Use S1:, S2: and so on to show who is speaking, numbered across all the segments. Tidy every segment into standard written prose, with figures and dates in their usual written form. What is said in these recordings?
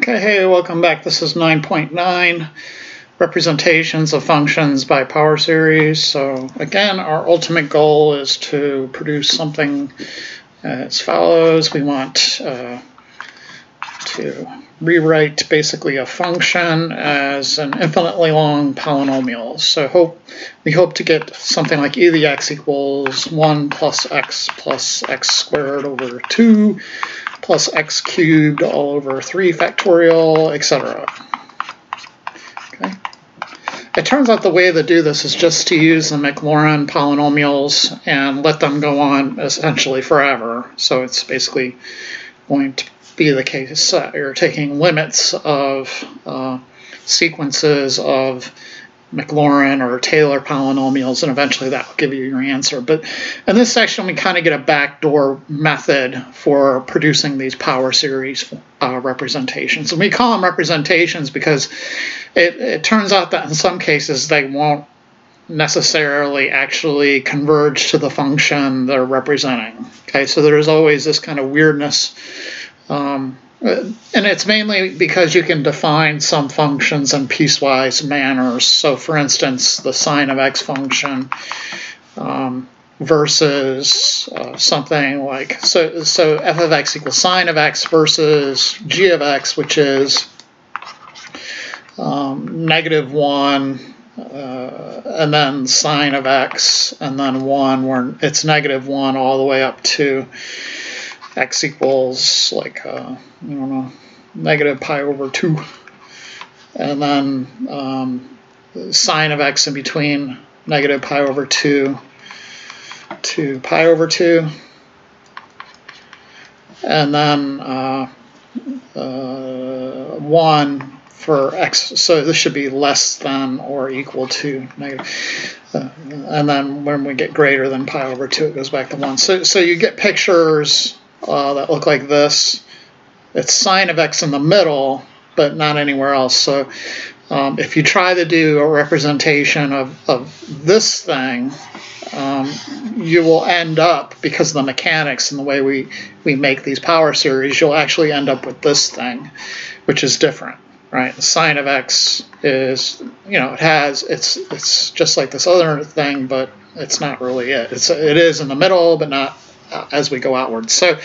S1: Okay, hey, welcome back. This is 9.9, representations of functions by power series. So again, our ultimate goal is to produce something as follows. We want to rewrite basically a function as an infinitely long polynomial. So we hope to get something like e to the x equals 1 plus x squared over 2 plus x cubed all over 3 factorial, etc. Okay. It turns out the way to do this is just to use the Maclaurin polynomials and let them go on essentially forever. So it's basically going to be the case you're taking limits of sequences of Maclaurin or Taylor polynomials, and eventually that will give you your answer. But in this section, we kind of get a backdoor method for producing these power series representations. And we call them representations because it turns out that in some cases they won't necessarily actually converge to the function they're representing. Okay, so there's always this kind of weirdness. And it's mainly because you can define some functions in piecewise manners. So for instance, the sine of x function versus something like, so f of x equals sine of x versus g of x, which is -1 and then sine of x and then 1, where it's -1 all the way up to x equals like, I don't know, negative pi over 2. And then sine of x in between negative pi over 2 to pi over 2. And then 1 for x. So this should be less than or equal to negative. And then when we get greater than pi over 2, it goes back to 1. So you get pictures that look like this. It's sine of x in the middle, but not anywhere else. So if you try to do a representation of this thing, you will end up, because of the mechanics and the way we make these power series, you'll actually end up with this thing, which is different, right? The sine of x is, it's just like this other thing, but it's not really it. It is in the middle, but not as we go outward. So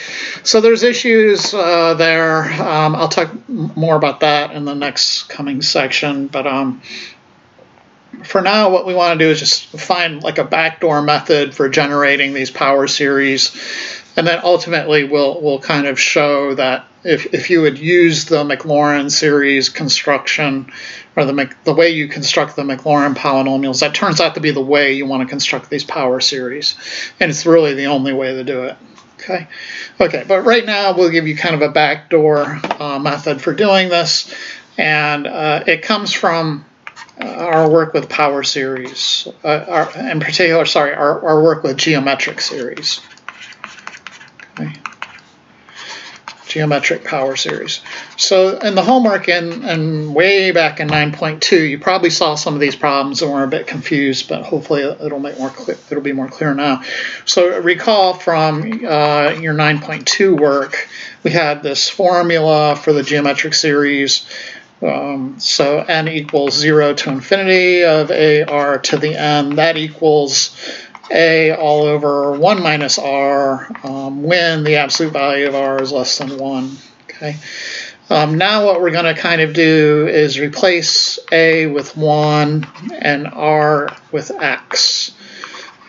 S1: there's issues there. I'll talk more about that in the next coming section. But for now, what we want to do is just find like a backdoor method for generating these power series. And then ultimately we'll kind of show that if you would use the Maclaurin series construction, or the way you construct the Maclaurin polynomials, that turns out to be the way you want to construct these power series. And it's really the only way to do it. Okay, but right now we'll give you kind of a backdoor method for doing this. And it comes from our work with power series, in particular, our work with geometric series. Okay. Geometric power series. So in the homework and way back in 9.2, you probably saw some of these problems and were a bit confused, but hopefully it'll be more clear now. So recall from your 9.2 work, we had this formula for the geometric series. So n equals 0 to infinity of ar to the n. That equals a all over 1 minus r when the absolute value of r is less than 1. Okay. Now what we're going to kind of do is replace a with 1 and r with x.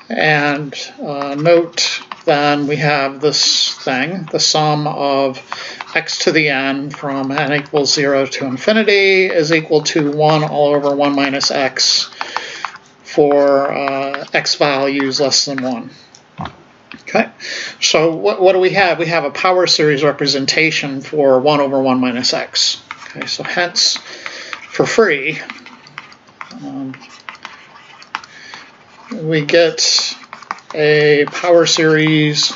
S1: And note then we have this thing, the sum of x to the n from n equals 0 to infinity is equal to 1 all over 1 minus x for x values less than 1. Okay, so what do we have? We have a power series representation for 1 over 1 minus x. Okay, so hence, for free, we get a power series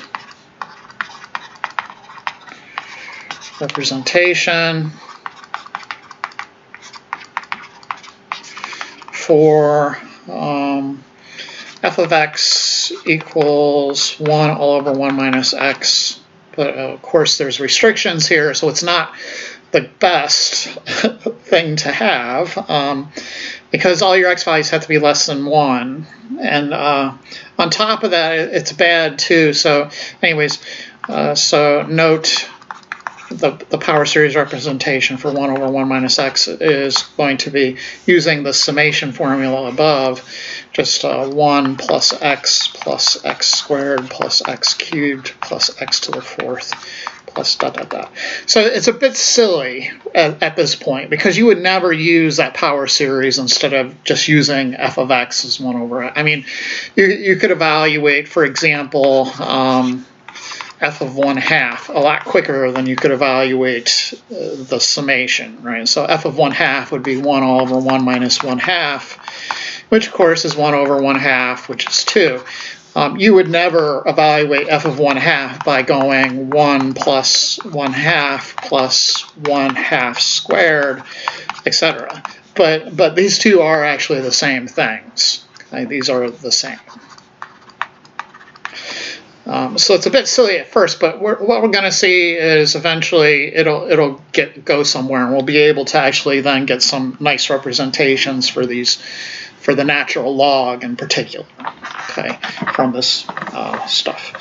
S1: representation for f of x equals 1 all over 1 minus x. But of course there's restrictions here, so it's not the best thing to have, because all your x values have to be less than 1. And on top of that, it's bad too. So anyways, so note the power series representation for 1 over 1 minus x is going to be using the summation formula above, just 1 plus x squared plus x cubed plus x to the 4th plus dot dot dot. So it's a bit silly at this point, because you would never use that power series instead of just using f of x as 1 over x. I mean, you could evaluate, for example, f of 1/2 a lot quicker than you could evaluate the summation, right? So f of 1/2 would be 1 all over 1 minus 1/2, which of course is 1 over 1/2, which is 2. You would never evaluate f of 1/2 by going 1 plus 1/2 plus 1/2 squared, etc. But these two are actually the same things. Okay? These are the same. So it's a bit silly at first, but what we're going to see is eventually it'll go somewhere, and we'll be able to actually then get some nice representations for these, for the natural log in particular, okay, from this stuff.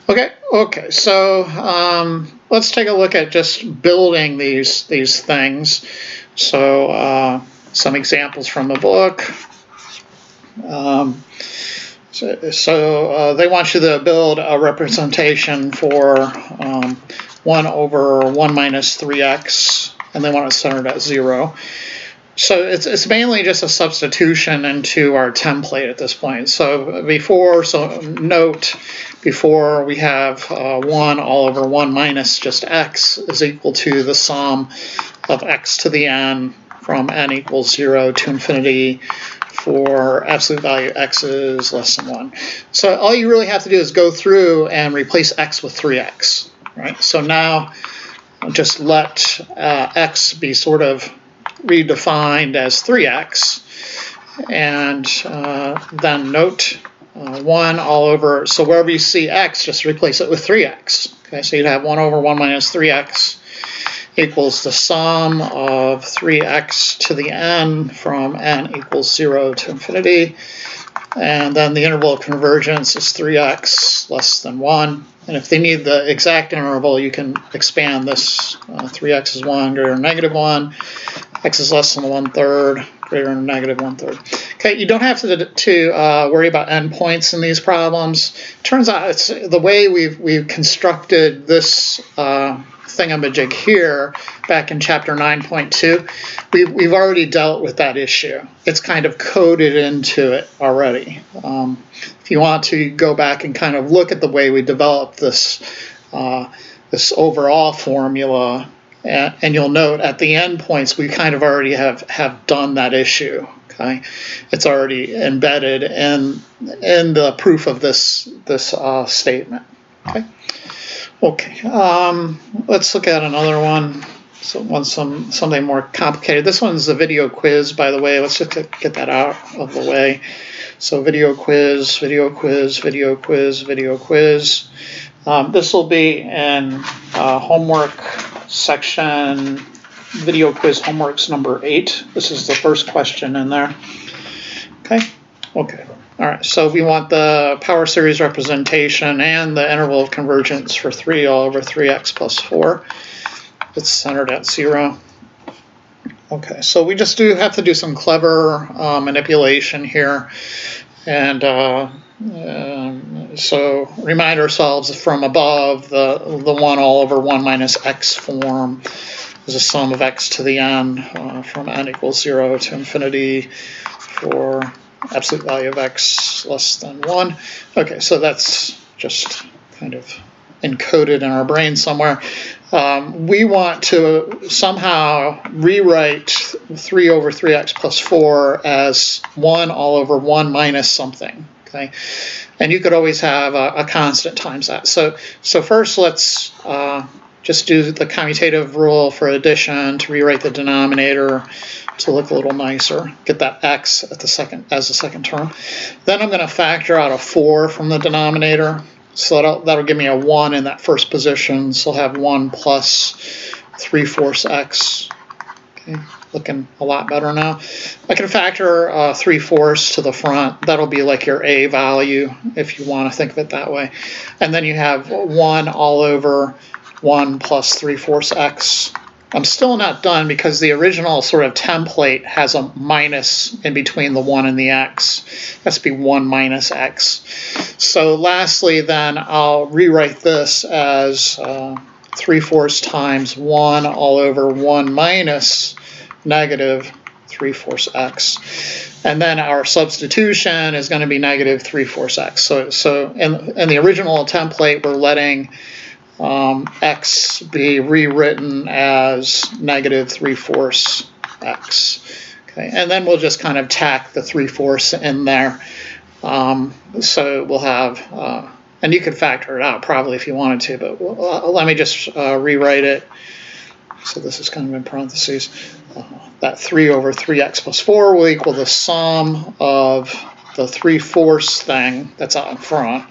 S1: Okay. So let's take a look at just building these things. So some examples from the book. So they want you to build a representation for 1 over 1 minus 3x, and they want it centered at 0. So it's mainly just a substitution into our template at this point. So note, before we have 1 all over 1 minus just x is equal to the sum of x to the n from n equals 0 to infinity for absolute value x is less than 1. So all you really have to do is go through and replace x with 3x, right? So now just let x be sort of redefined as 3x, and then note 1 all over, so wherever you see x, just replace it with 3x. Okay, so you'd have 1 over 1 minus 3x equals the sum of 3x to the n from n equals 0 to infinity. And then the interval of convergence is 3x less than 1. And if they need the exact interval, you can expand this. 3x is 1 greater than negative 1. X is less than 1/3 greater than negative 1/3. Okay, you don't have to worry about endpoints in these problems. Turns out it's the way we've constructed this thingamajig here back in chapter 9.2. We've already dealt with that issue. It's kind of coded into it already. If you want to go back and kind of look at the way we developed this this overall formula, and you'll note at the endpoints we kind of already have done that issue. Okay, it's already embedded in the proof of this statement. Okay, let's look at another one. So something more complicated. This one's a video quiz, by the way. Let's just get that out of the way. So video quiz, video quiz, video quiz, video quiz. This will be in homework section, video quiz homeworks number 8. This is the first question in there. Okay. All right, so we want the power series representation and the interval of convergence for 3 all over 3x plus 4. It's centered at 0. Okay, so we just have to do some clever manipulation here. And so remind ourselves from above, the 1 all over 1 minus x form is a sum of x to the n from n equals 0 to infinity for absolute value of x less than 1. Okay, so that's just kind of encoded in our brain somewhere. We want to somehow rewrite 3 over 3x plus 4 as 1 all over 1 minus something. Okay, and you could always have a constant times that. So first let's just do the commutative rule for addition to rewrite the denominator to look a little nicer. Get that x at the as the second term. Then I'm going to factor out a 4 from the denominator. So that'll give me a 1 in that first position. So I'll have 1 plus 3/4 x. Okay, looking a lot better now. I can factor 3/4 to the front. That'll be like your a value if you want to think of it that way. And then you have 1 all over 1 plus 3/4 x. I'm still not done because the original sort of template has a minus in between the 1 and the x. It has to be 1 minus x. So lastly then I'll rewrite this as 3/4 times 1 all over 1 minus negative 3/4 x. And then our substitution is going to be negative 3/4 x. So in the original template we're letting x be rewritten as negative 3/4 x. Okay, and then we'll just kind of tack the 3/4 in there. So we'll have, and you could factor it out probably if you wanted to, but let me just rewrite it. So this is kind of in parentheses. That 3 over 3x plus 4 will equal the sum of the 3/4 thing that's out in front.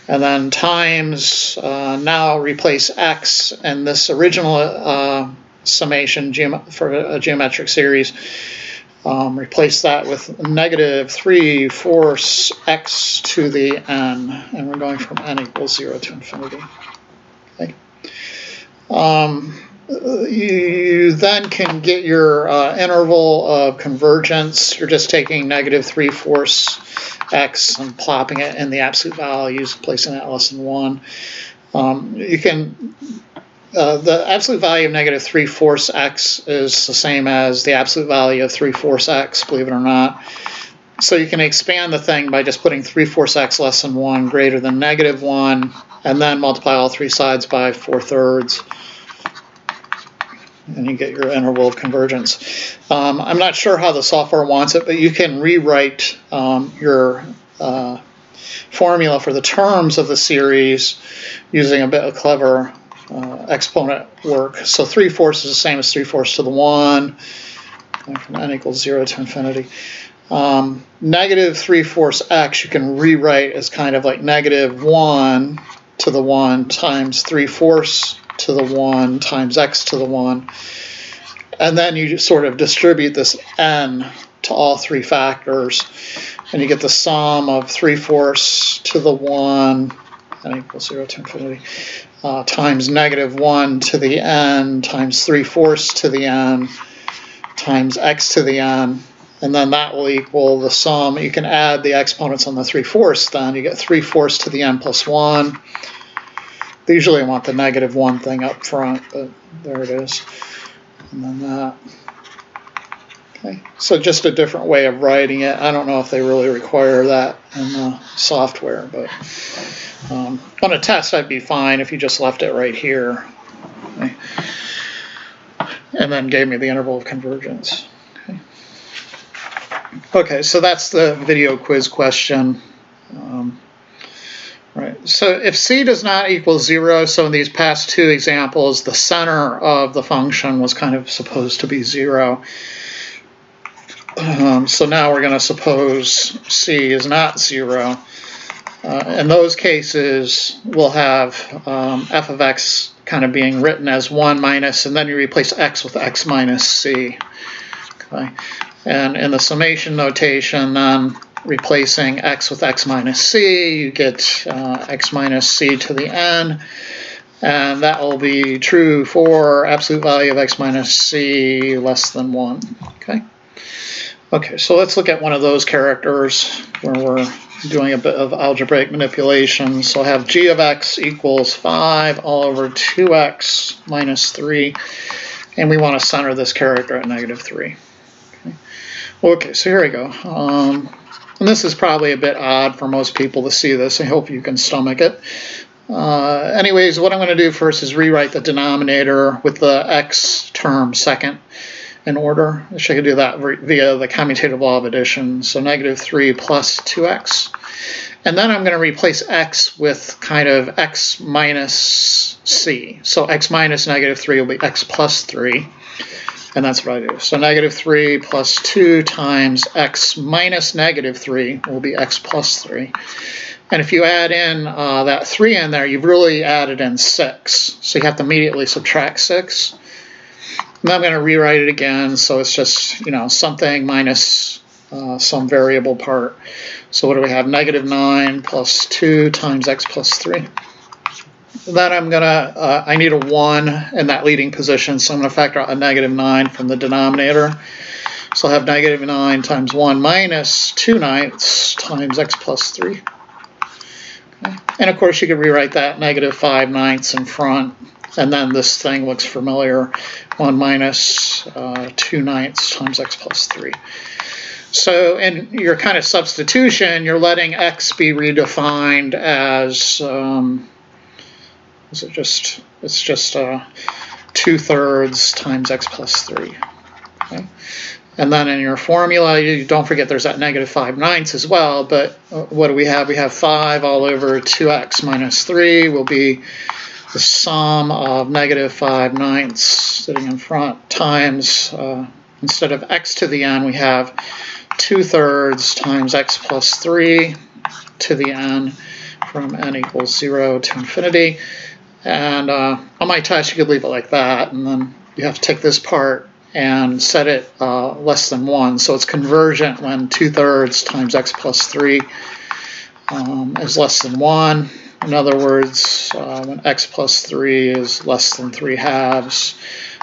S1: And then times, now replace x in this original summation for a geometric series. Replace that with negative 3/4 x to the n. And we're going from n equals 0 to infinity. Okay. You then can get your interval of convergence. You're just taking negative 3/4 x and plopping it in the absolute values, placing it less than 1. You can, the absolute value of negative 3/4 x is the same as the absolute value of 3/4 x, believe it or not. So you can expand the thing by just putting 3/4 x less than 1 greater than negative 1, and then multiply all three sides by 4/3. And you get your interval of convergence. I'm not sure how the software wants it, but you can rewrite your formula for the terms of the series using a bit of clever exponent work. So 3/4 is the same as 3/4 to the 1, from n equals 0 to infinity. Negative 3/4 x you can rewrite as kind of like negative 1 to the 1 times 3/4 to the 1 times x to the 1, and then you just sort of distribute this n to all three factors, and you get the sum of 3/4 to the 1, n equals 0 to infinity, times negative 1 to the n times 3/4 to the n times x to the n, and then that will equal the sum. You can add the exponents on the 3/4 then. You get 3/4 to the n plus 1. They usually want the negative 1 thing up front, but there it is. And then that. Okay, so just a different way of writing it. I don't know if they really require that in the software, but on a test I'd be fine if you just left it right here. Okay. And then gave me the interval of convergence. Okay, okay, so that's the video quiz question. Right. So if c does not equal 0, so in these past two examples, the center of the function was kind of supposed to be 0. So now we're going to suppose c is not 0. In those cases, we'll have f of x kind of being written as 1 minus, and then you replace x with x minus c. Okay. And in the summation notation, then replacing x with x minus c, you get x minus c to the n, and that will be true for absolute value of x minus c less than 1. Okay. Okay, so let's look at one of those characters where we're doing a bit of algebraic manipulation. So I have g of x equals 5 all over 2x minus 3, and we want to center this character at negative 3. Okay, so here we go. And this is probably a bit odd for most people to see this. I hope you can stomach it. Anyways, what I'm going to do first is rewrite the denominator with the x term second in order. I should do that via the commutative law of addition. So negative 3 plus 2x. And then I'm going to replace x with kind of x minus c. So x minus negative 3 will be x plus 3. And that's what I do. So negative 3 plus 2 times x minus negative 3 will be x plus 3. And if you add in that 3 in there, you've really added in 6. So you have to immediately subtract 6. And I'm going to rewrite it again, so it's just, something minus some variable part. So what do we have? Negative 9 plus 2 times x plus 3. Then I'm going to, I need a 1 in that leading position, so I'm going to factor out a negative 9 from the denominator. So I'll have negative 9 times 1 minus 2 ninths times x plus 3. Okay. And of course you could rewrite that negative 5 ninths in front, and then this thing looks familiar, 1 minus 2 ninths times x plus 3. So in your kind of substitution, you're letting x be redefined as, it's just 2/3 times x plus 3. Okay. And then in your formula, you don't forget there's that negative 5 ninths as well, but what do we have? We have 5 all over 2x minus 3 will be the sum of negative 5 ninths sitting in front times, instead of x to the n, we have 2/3 times x plus 3 to the n from n equals 0 to infinity. And on my test, you could leave it like that, and then you have to take this part and set it less than 1. So it's convergent when 2/3 times x plus 3 is less than 1. In other words, when x plus 3 is less than 3/2,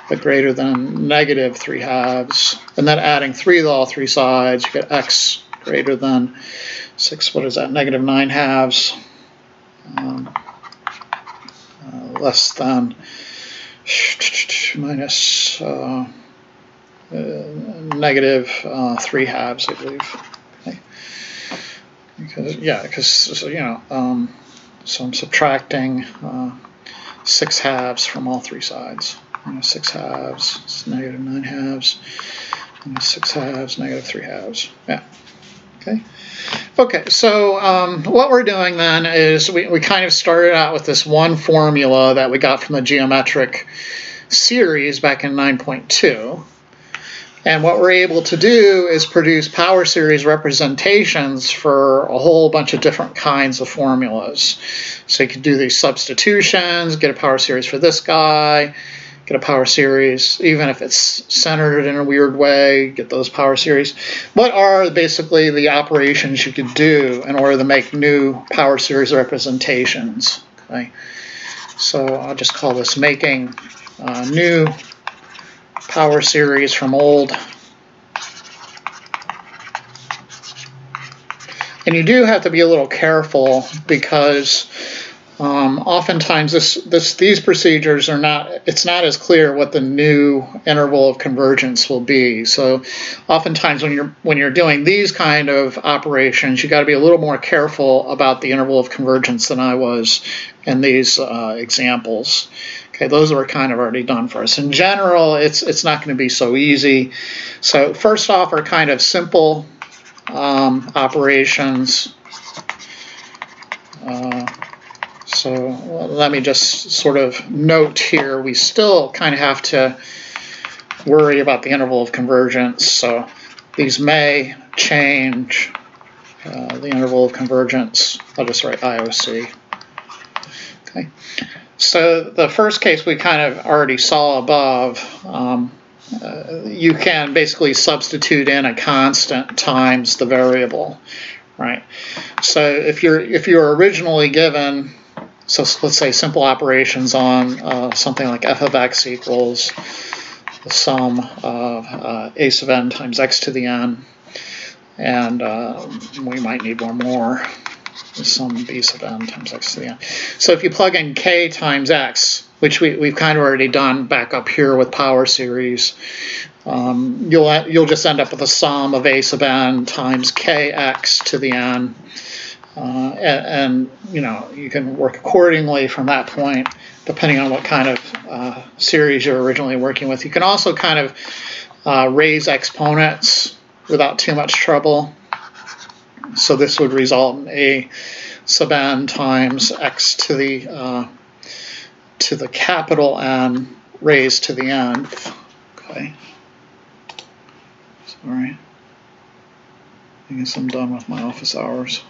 S1: but greater than negative 3/2. And then adding 3 to all three sides, you get x greater than 6, what is that, negative 9/2. Less than minus negative 3/2, I believe. Okay. Because so I'm subtracting 6/2 from all three sides. 6/2 is negative 9/2, and 6/2, negative 3/2. Yeah. Okay. Okay, so what we're doing then is we kind of started out with this one formula that we got from the geometric series back in 9.2. And what we're able to do is produce power series representations for a whole bunch of different kinds of formulas. So you can do these substitutions, get a power series for this guy, get a power series, even if it's centered in a weird way, get those power series. What are basically the operations you could do in order to make new power series representations? Okay, so I'll just call this making new power series from old. And you do have to be a little careful because oftentimes these procedures are not, it's not as clear what the new interval of convergence will be. So oftentimes when you're doing these kind of operations, you got to be a little more careful about the interval of convergence than I was in these examples. Okay, those were kind of already done for us. In general, it's not going to be so easy. So first off are kind of simple operations. So let me just sort of note here, we still kind of have to worry about the interval of convergence. So these may change the interval of convergence. I'll just write IOC. Okay. So the first case we kind of already saw above, you can basically substitute in a constant times the variable, right? So if you're originally given, so let's say simple operations on something like f of x equals the sum of a sub n times x to the n, and we might need one more, the sum of b sub n times x to the n. So if you plug in k times x, which we've kind of already done back up here with power series, you'll just end up with a sum of a sub n times kx to the n. And you can work accordingly from that point, depending on what kind of series you're originally working with. You can also kind of raise exponents without too much trouble. So this would result in a sub n times x to the capital N raised to the nth. Okay. Sorry. I guess I'm done with my office hours.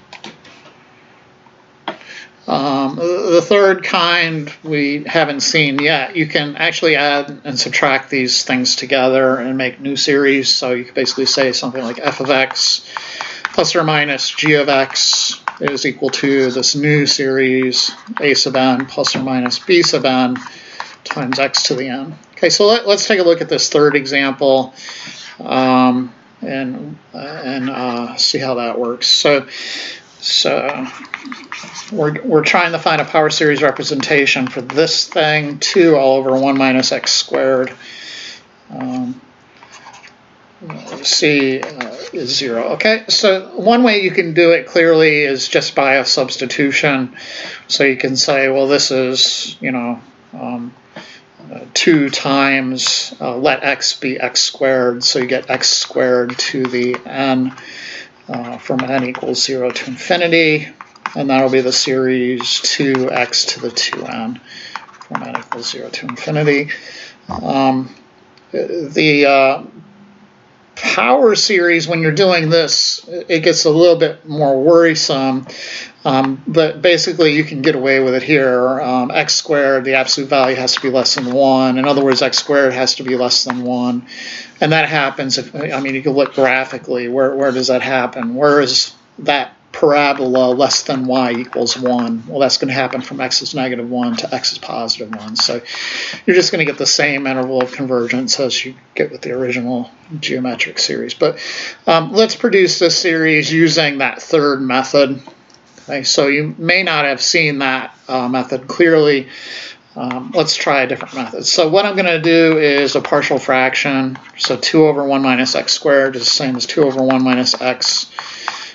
S1: The third kind we haven't seen yet. You can actually add and subtract these things together and make new series. So you could basically say something like f of x plus or minus g of x is equal to this new series a sub n plus or minus b sub n times x to the n. Okay, so let's take a look at this third example and see how that works. So we're trying to find a power series representation for this thing, 2 all over 1 minus x squared. C is 0. Okay, so one way you can do it clearly is just by a substitution. So you can say, well, this is, 2 times let x be x squared, so you get x squared to the n from n equals 0 to infinity, and that'll be the series 2x to the 2n from n equals 0 to infinity. The power series, when you're doing this, it gets a little bit more worrisome, but basically you can get away with it here. X squared, the absolute value has to be less than 1. In other words, x squared has to be less than 1. And that happens if, you can look graphically, where does that happen? Where is that parabola less than y equals 1? Well, that's going to happen from x is negative 1 to x is positive 1. So you're just going to get the same interval of convergence as you get with the original geometric series. But let's produce this series using that third method. Okay, so you may not have seen that method clearly. Let's try a different method. So what I'm going to do is a partial fraction. So 2 over 1 minus x squared is the same as 2 over 1 minus x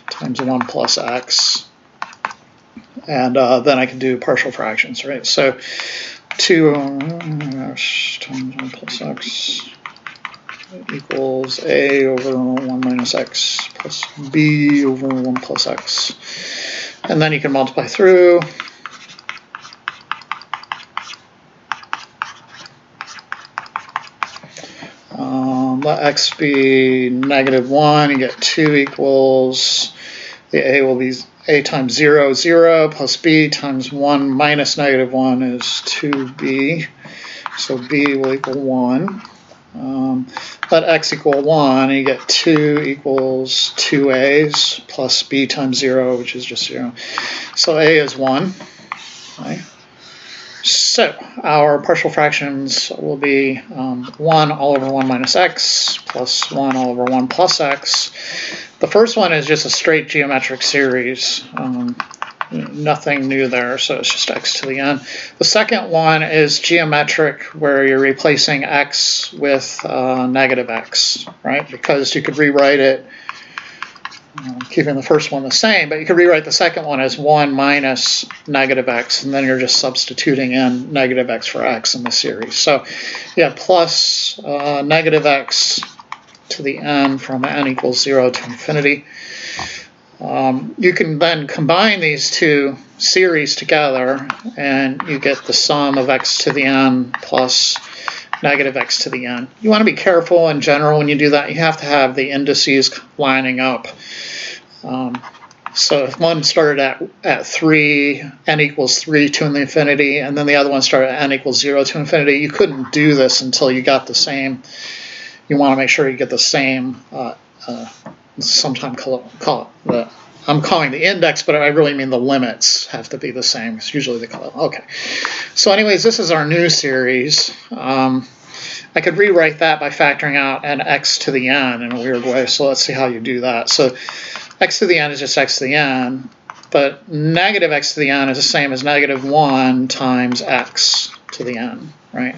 S1: times 1 plus x. And then I can do partial fractions, right? So 2 times 1 plus x equals a over 1 minus x plus b over 1 plus x. And then you can multiply through. Let x be negative 1, you get 2 equals, the a will be a times 0, 0, plus b times 1 minus negative 1 is 2b, so b will equal 1. Let x equal 1, and you get 2 equals 2a's plus b times 0, which is just 0. So a is 1. Right? So our partial fractions will be 1 all over 1 minus x plus 1 all over 1 plus x. The first one is just a straight geometric series. Nothing new there, so it's just x to the n. The second one is geometric, where you're replacing x with negative x, right? Because you could rewrite it, keeping the first one the same, but you could rewrite the second one as 1 minus negative x, and then you're just substituting in negative x for x in the series. So yeah, plus negative x to the n from n equals 0 to infinity. You can then combine these two series together, and you get the sum of x to the n plus negative x to the n. You want to be careful in general when you do that. You have to have the indices lining up. So if one started at 3, n equals 3 to the infinity, and then the other one started at n equals 0 to infinity, you couldn't do this until you got the same. You want to make sure you get the same, sometimes call it I'm calling the index, but I really mean the limits have to be the same. It's usually they call it. Okay. So anyways, this is our new series. I could rewrite that by factoring out an x to the n in a weird way. So let's see how you do that. So x to the n is just x to the n, but negative x to the n is the same as negative 1 times x to the n, right?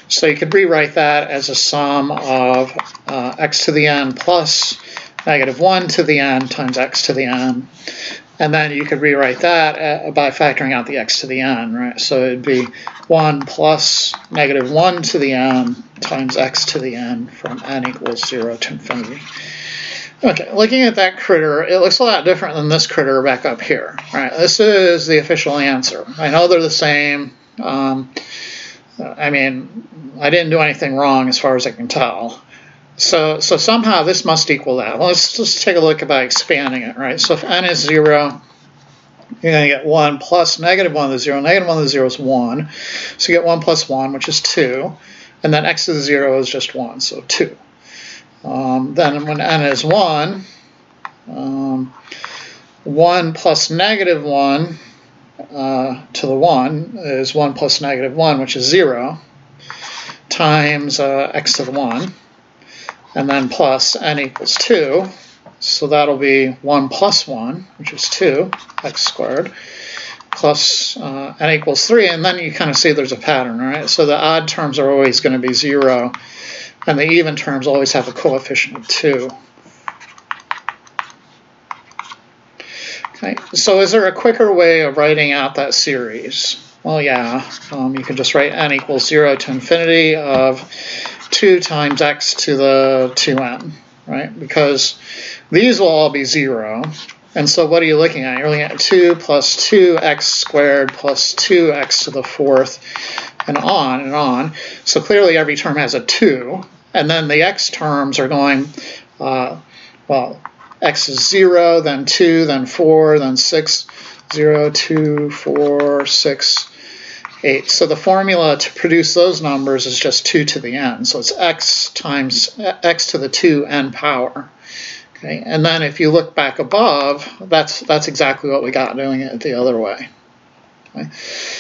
S1: So you could rewrite that as a sum of x to the n plus negative 1 to the n times x to the n. And then you could rewrite that by factoring out the x to the n, right? So it'd be 1 plus negative 1 to the n times x to the n from n equals 0 to infinity. Okay, looking at that critter, it looks a lot different than this critter back up here. Right, this is the official answer. I know they're the same. I mean, I didn't do anything wrong as far as I can tell. So somehow this must equal that. Well, let's just take a look by expanding it, right? So if n is 0, you're going to get 1 plus negative 1 to the 0. Negative 1 to the 0 is 1. So you get 1 plus 1, which is 2. And then x to the 0 is just 1, so 2. Then when n is 1, 1 plus negative 1 to the 1 is 1 plus negative 1, which is 0, times x to the 1. And then plus n equals 2. So that'll be 1 plus 1, which is 2, x squared, plus n equals 3. And then you kind of see there's a pattern, right? So the odd terms are always going to be 0, and the even terms always have a coefficient of 2. Okay, so is there a quicker way of writing out that series? Well, yeah, you can just write n equals 0 to infinity of 2 times x to the 2n, right? Because these will all be 0. And so what are you looking at? You're looking at 2 plus 2x squared plus 2x to the 4th, and on and on. So clearly every term has a 2. And then the x terms are going, well, x is 0, then 2, then 4, then 6, 0, 2, 4, 6, 8. So the formula to produce those numbers is just 2 to the n. So it's x times x to the 2n power. Okay, and then if you look back above, that's exactly what we got doing it the other way. Okay.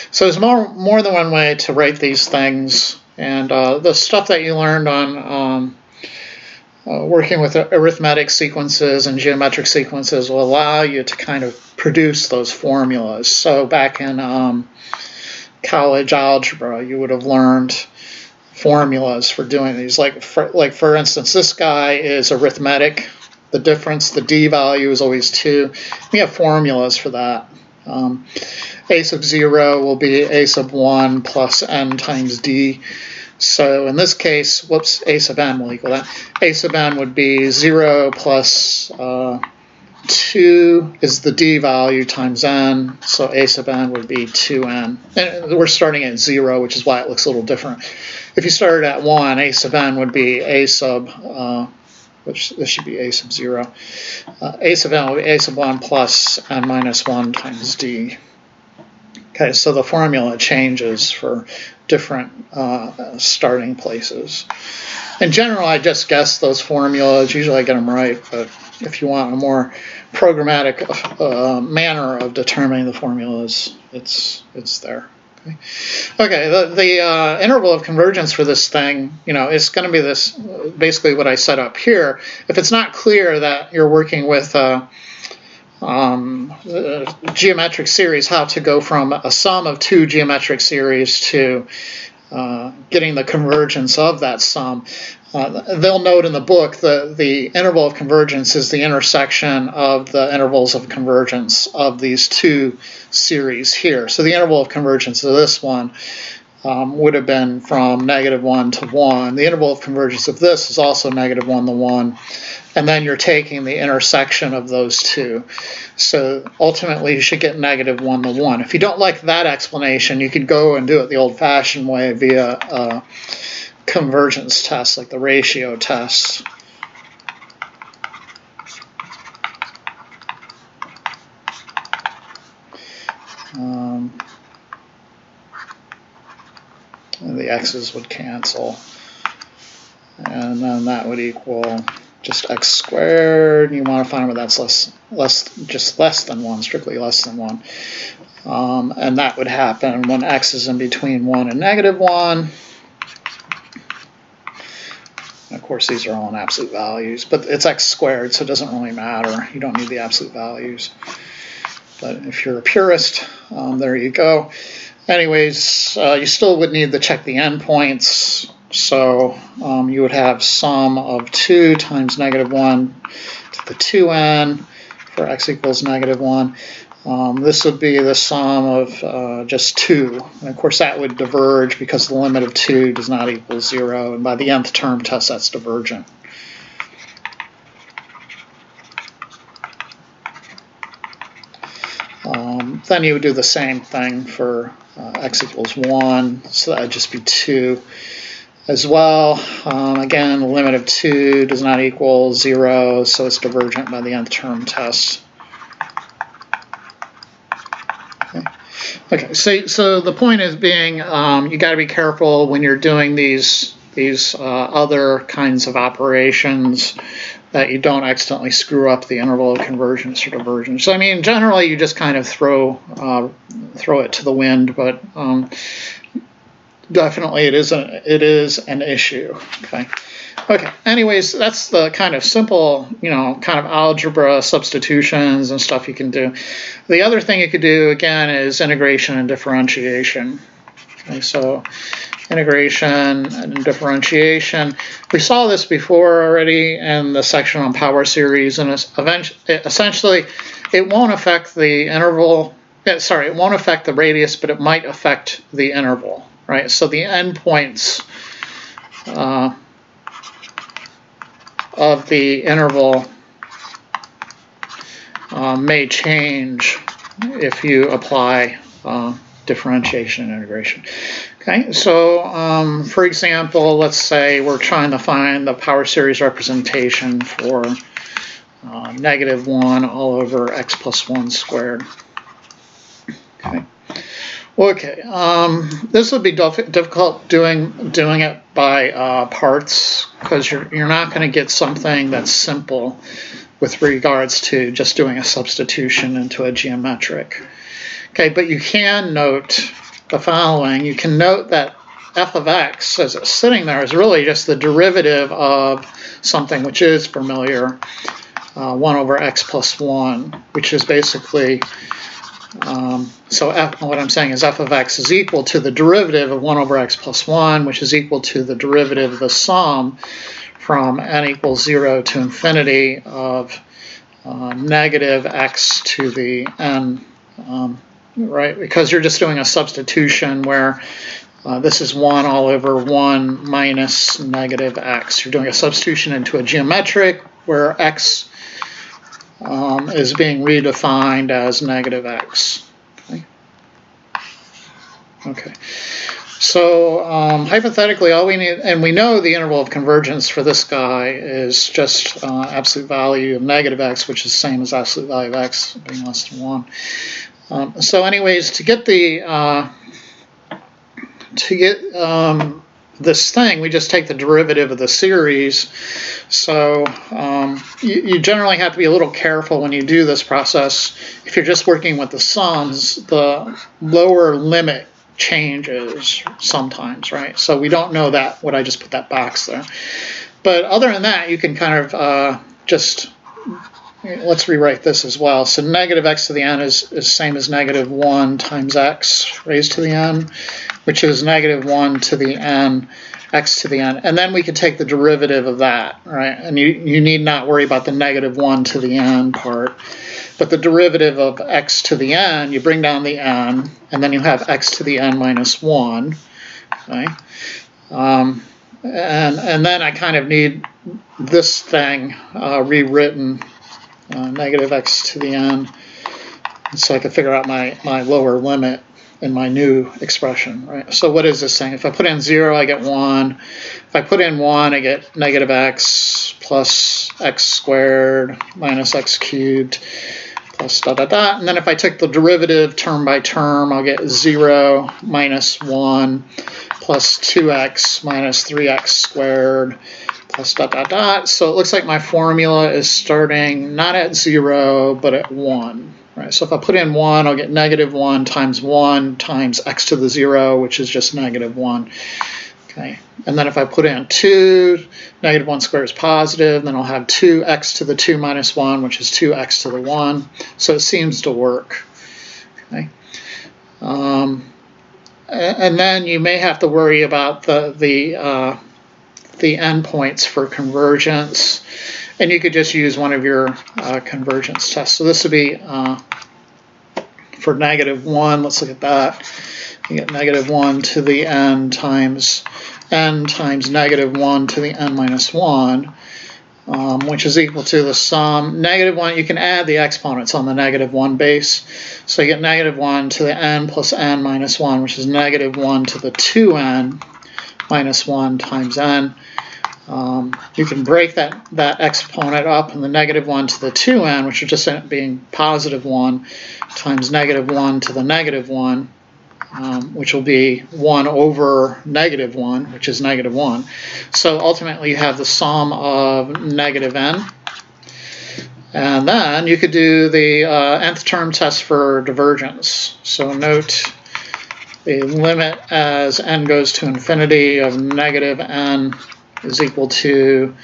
S1: So there's more than one way to write these things, and the stuff that you learned on working with arithmetic sequences and geometric sequences will allow you to kind of produce those formulas. So back in college algebra, you would have learned formulas for doing these. Like for instance, this guy is arithmetic. The difference, the d value is always 2. We have formulas for that. A sub 0 will be a sub 1 plus n times d. So in this case, whoops, a sub n will equal that. A sub n would be 0 plus 2 is the d value times n, so a sub n would be 2n. And we're starting at 0, which is why it looks a little different. If you started at 1, a sub n would be a sub, which this should be a sub 0. A sub n will be a sub 1 plus n minus 1 times d. Okay, so the formula changes for different starting places. In general, I just guess those formulas. Usually I get them right, but if you want a more programmatic manner of determining the formulas, it's there. Okay, the interval of convergence for this thing, it's going to be this, basically what I set up here. If it's not clear that you're working with a geometric series, how to go from a sum of two geometric series to getting the convergence of that sum. They'll note in the book that the interval of convergence is the intersection of the intervals of convergence of these two series here. So the interval of convergence of this one would have been from -1 to 1. The interval of convergence of this is also -1 to 1. And then you're taking the intersection of those two. So ultimately you should get -1 to 1. If you don't like that explanation, you could go and do it the old-fashioned way via convergence tests, like the ratio tests. And the x's would cancel, and then that would equal just x squared. You want to find where that's just less than 1, strictly less than 1. And that would happen when x is in between 1 and -1. Of course, these are all in absolute values, but it's x squared, so it doesn't really matter. You don't need the absolute values. But if you're a purist, there you go. Anyways, you still would need to check the endpoints. So you would have sum of 2 times -1 to the 2n for x equals -1. This would be the sum of just 2. And of course that would diverge because the limit of 2 does not equal 0. And by the nth term test, that's divergent. Then you would do the same thing for x equals 1. So that would just be 2 as well. Again, the limit of 2 does not equal 0, so it's divergent by the nth term test. Okay, so the point is being you got to be careful when you're doing these other kinds of operations that you don't accidentally screw up the interval of convergence or divergence. So I mean, generally you just kind of throw it to the wind, but definitely it is an issue. Okay. Anyways, that's the kind of simple, kind of algebra substitutions and stuff you can do. The other thing you could do again is integration and differentiation. Okay, so integration and differentiation. We saw this before already in the section on power series, and essentially it won't affect the interval. Sorry, it won't affect the radius, but it might affect the interval, right? So the endpoints of the interval may change if you apply differentiation and integration. Okay, so for example, let's say we're trying to find the power series representation for -1 all over x plus 1 squared. Okay, this would be difficult doing it by parts, because you're not going to get something that's simple with regards to just doing a substitution into a geometric. Okay, but you can note the following. You can note that f of x, as it's sitting there, is really just the derivative of something which is familiar, 1 over x plus 1, which is basically, so what I'm saying is f of x is equal to the derivative of 1 over x plus 1, which is equal to the derivative of the sum from n equals 0 to infinity of negative x to the n, right? Because you're just doing a substitution where this is 1 all over 1 minus negative x. You're doing a substitution into a geometric where x is being redefined as negative x. Okay. So hypothetically, all we need, and we know the interval of convergence for this guy is just absolute value of negative x, which is the same as absolute value of x being less than 1. So anyways, to get this thing, we just take the derivative of the series. So you generally have to be a little careful when you do this process. If you're just working with the sums, the lower limit changes sometimes, right? So we don't know that, what I just put that box there. But other than that, you can kind of just, let's rewrite this as well. So negative x to the n is same as -1 times x raised to the n, which is -1 to the n, x to the n. And then we can take the derivative of that, right? And you need not worry about the -1 to the n part. But the derivative of x to the n, you bring down the n, and then you have x to the n minus 1. Okay? And then I kind of need this thing rewritten, negative x to the n, so I can figure out my lower limit in my new expression, right? So what is this thing? If I put in 0, I get 1. If I put in 1, I get negative x plus x squared minus x cubed plus dot dot dot. And then if I take the derivative term by term, I'll get 0 minus 1 plus 2x minus 3x squared plus dot dot dot. So it looks like my formula is starting not at 0, but at 1. Right, so if I put in 1, I'll get -1 times x to the 0, which is just -1. Okay, and then if I put in 2, -1 squared is positive, then I'll have 2x to the 2 minus 1, which is 2x to the 1. So it seems to work. Okay, and then you may have to worry about the endpoints for convergence. And you could just use one of your convergence tests. So this would be for -1. Let's look at that. You get -1 to the n times -1 to the n minus 1, which is equal to the sum. -1, you can add the exponents on the -1 base. So you get -1 to the n plus n minus 1, which is -1 to the 2n minus 1 times n. You can break that exponent up in the -1 to the 2n, which would just end up being +1 times -1 to the -1. which will be 1 over negative 1, which is negative 1. So ultimately you have the sum of negative n. And then you could do the nth term test for divergence. So note the limit as n goes to infinity of negative n is equal to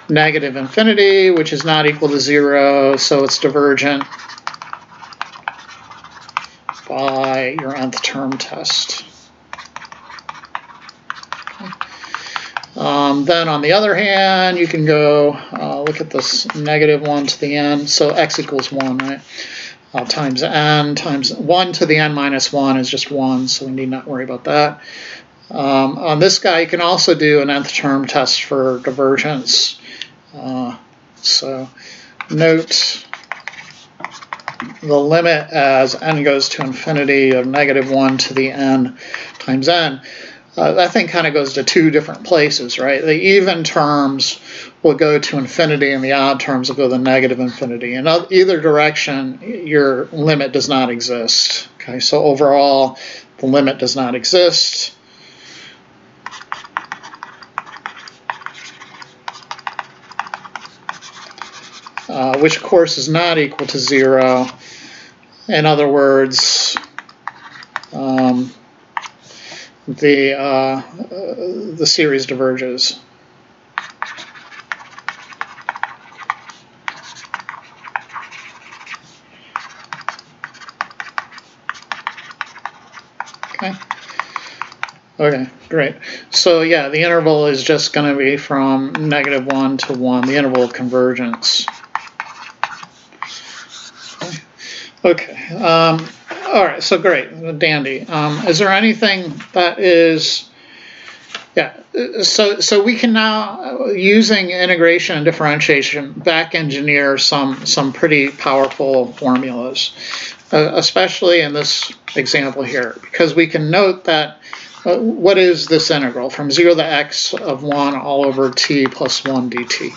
S1: negative infinity, which is not equal to 0, so it's divergent by your nth term test. Then on the other hand, you can go look at this negative 1 to the n, so x equals 1, right? Times n times 1 to the n minus 1 is just 1, so we need not worry about that. On this guy, you can also do an nth term test for divergence. So note the limit as n goes to infinity of negative 1 to the n times n. That thing kind of goes to two different places, right? The even terms will go to infinity and the odd terms will go to negative infinity. In either direction, your limit does not exist. Okay, so overall, the limit does not exist. Which of course is not equal to 0. In other words, the series diverges. Okay. Okay, great. So yeah, the interval is just going to be from negative 1 to 1, the interval of convergence. Okay. All right. So great, dandy. Is there anything that is? Yeah. So we can now, using integration and differentiation, back engineer some pretty powerful formulas, especially in this example here, because we can note that. What is this integral? From 0 to x of 1 all over t plus 1 dt.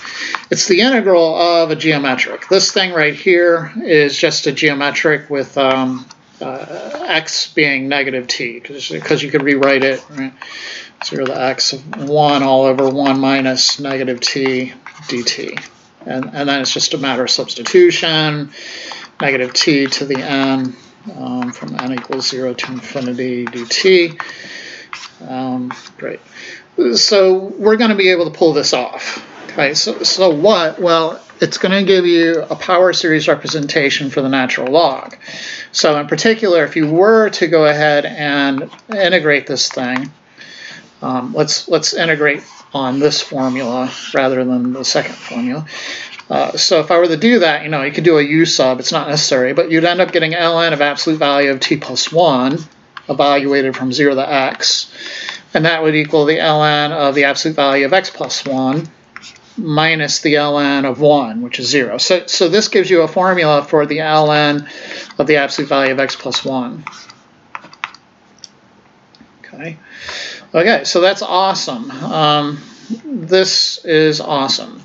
S1: It's the integral of a geometric. This thing right here is just a geometric with x being negative t, because you could rewrite it, right? 0 to x of 1 all over 1 minus negative t dt. And then it's just a matter of substitution, negative t to the n from n equals 0 to infinity dt. Great. So we're going to be able to pull this off. Okay. So what? Well, it's going to give you a power series representation for the natural log. So in particular, if you were to go ahead and integrate this thing, let's integrate on this formula rather than the second formula. So if I were to do that, you could do a u sub. It's not necessary, but you'd end up getting ln of absolute value of t plus 1. Evaluated from 0 to x, and that would equal the ln of the absolute value of x plus 1 minus the ln of 1, which is 0. So this gives you a formula for the ln of the absolute value of x plus 1. Okay, so that's awesome. This is awesome.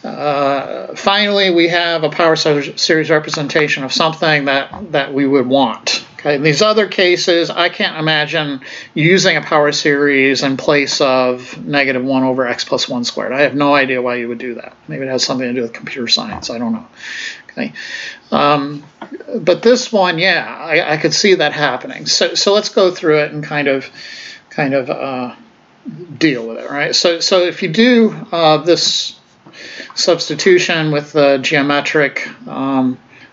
S1: Finally, we have a power series representation of something that we would want. Okay, in these other cases, I can't imagine using a power series in place of negative 1 over x plus 1 squared. I have no idea why you would do that. Maybe it has something to do with computer science. I don't know. Okay, but this one, yeah, I could see that happening. So let's go through it and kind of deal with it, right? So if you do this substitution with the geometric,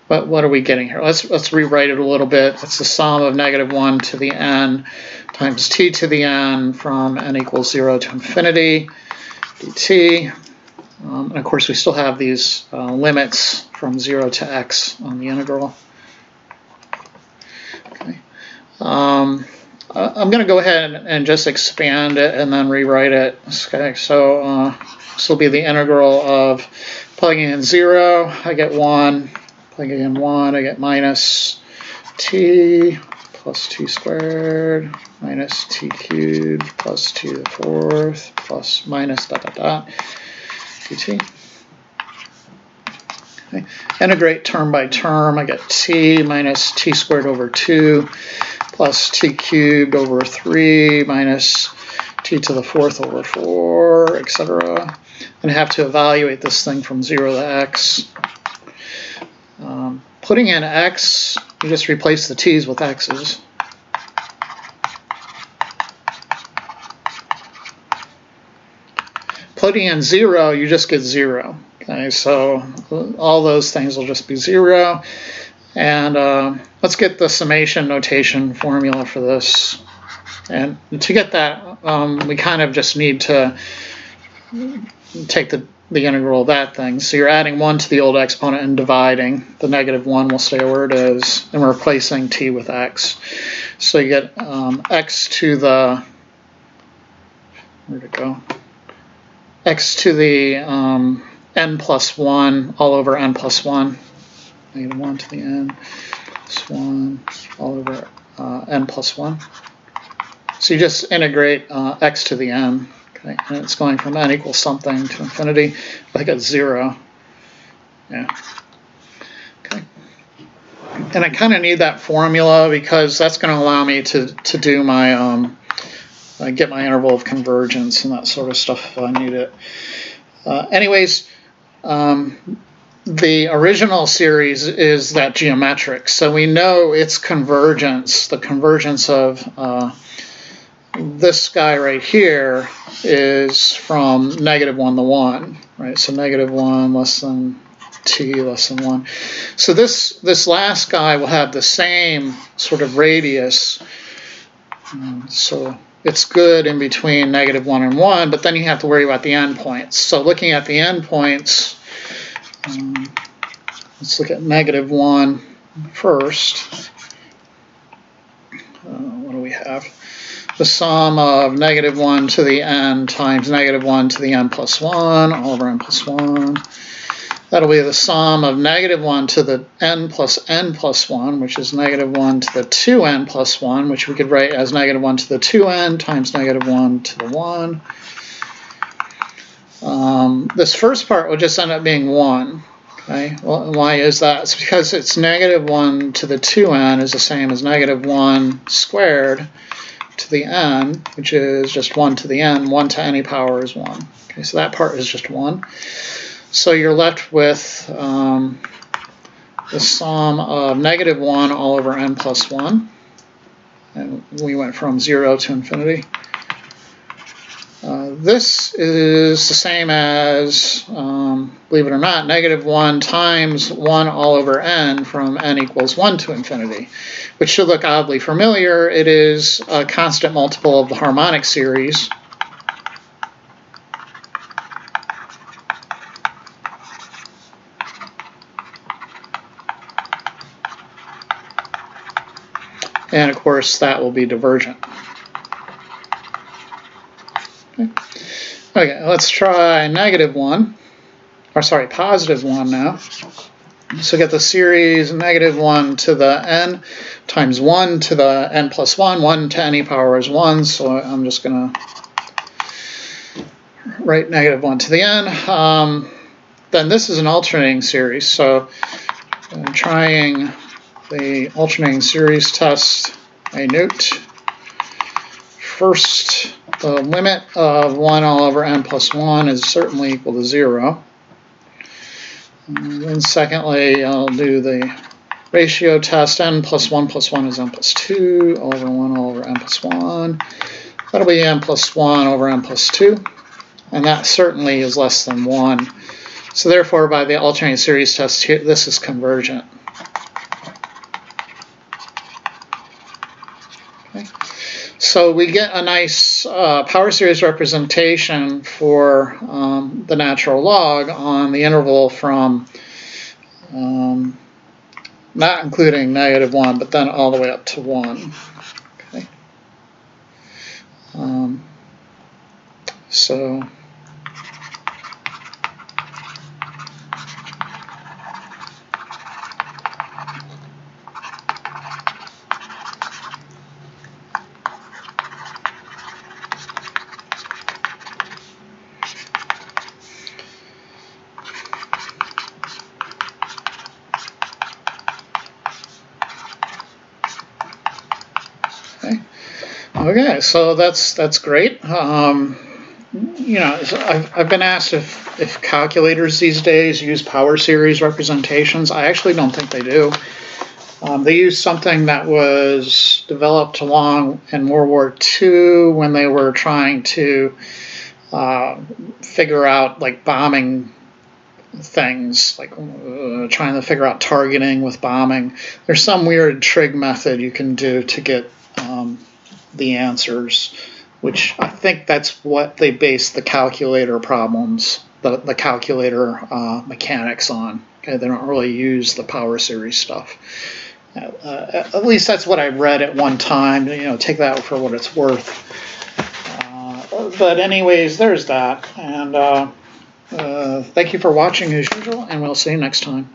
S1: what are we getting here? Let's rewrite it a little bit. It's the sum of negative 1 to the n times t to the n from n equals 0 to infinity dt. And of course, we still have these limits from 0 to x on the integral. Okay. I'm going to go ahead and just expand it and then rewrite it. Okay, so this will be the integral of plugging in 0, I get 1. Plugging in 1, I get minus t plus t squared minus t cubed plus t to the 4th plus minus dot dot dot dt. Okay. Integrate term by term, I get t minus t squared over 2 plus t cubed over 3 minus t to the 4th over 4, etc. And have to evaluate this thing from 0 to x. Putting in x, you just replace the t's with x's. Putting in 0, you just get 0. Okay, so all those things will just be 0. And let's get the summation notation formula for this. And to get that, we kind of just need to take the integral of that thing. So you're adding 1 to the old exponent and dividing. The negative 1 will stay where it is. And we're replacing t with x. So you get x to the, where'd it go? X to the n plus 1 all over n plus 1. Negative 1 to the n plus 1 all over n plus 1. So you just integrate x to the n. Okay, and it's going from n equals something to infinity. I think it's 0. Yeah. Okay. And I kind of need that formula because that's going to allow me to do my get my interval of convergence and that sort of stuff if I need it. Anyways, the original series is that geometric, so we know its convergence, the convergence of this guy right here is from -1 to 1, right? So -1 less than t less than 1. So this last guy will have the same sort of radius. So it's good in between -1 and 1, but then you have to worry about the endpoints. So looking at the endpoints, let's look at -1 first. What do we have? The sum of -1 to the n times -1 to the n plus 1 all over n plus 1. That'll be the sum of -1 to the n plus 1, which is -1 to the 2n plus 1, which we could write as -1 to the 2n times -1 to the 1. This first part will just end up being 1. Okay, well, why is that? It's because it's -1 to the 2n is the same as -1 squared to the n, which is just 1 to the n. 1 to any power is 1. Okay, so that part is just 1. So you're left with the sum of -1 all over n plus 1. And we went from 0 to infinity. This is the same as, believe it or not, -1 times 1 all over n from n equals 1 to infinity, which should look oddly familiar. It is a constant multiple of the harmonic series. And of course, that will be divergent. Okay, let's try -1, or sorry, +1 now. So get the series -1 to the n times 1 to the n plus 1. 1 to any power is 1, so I'm just going to write -1 to the n. Then this is an alternating series, so trying the alternating series test, a note. First, the limit of 1 all over n plus 1 is certainly equal to 0. And then secondly, I'll do the ratio test. N plus 1 is n plus 2 all over 1 all over n plus 1. That'll be n plus 1 over n plus 2. And that certainly is less than 1. So therefore, by the alternating series test here, this is convergent. Okay. So we get a nice power series representation for the natural log on the interval from not including -1, but then all the way up to 1. Okay. So Okay, so that's great. You know, I've been asked if calculators these days use power series representations. I actually don't think they do. They use something that was developed along in World War II when they were trying to figure out like bombing things, like trying to figure out targeting with bombing. There's some weird trig method you can do to get the answers, which I think that's what they base the calculator problems, the calculator mechanics on. Okay, they don't really use the power series stuff. At least that's what I read at one time. You know, take that for what it's worth. But anyways, there's that. And thank you for watching as usual, and we'll see you next time.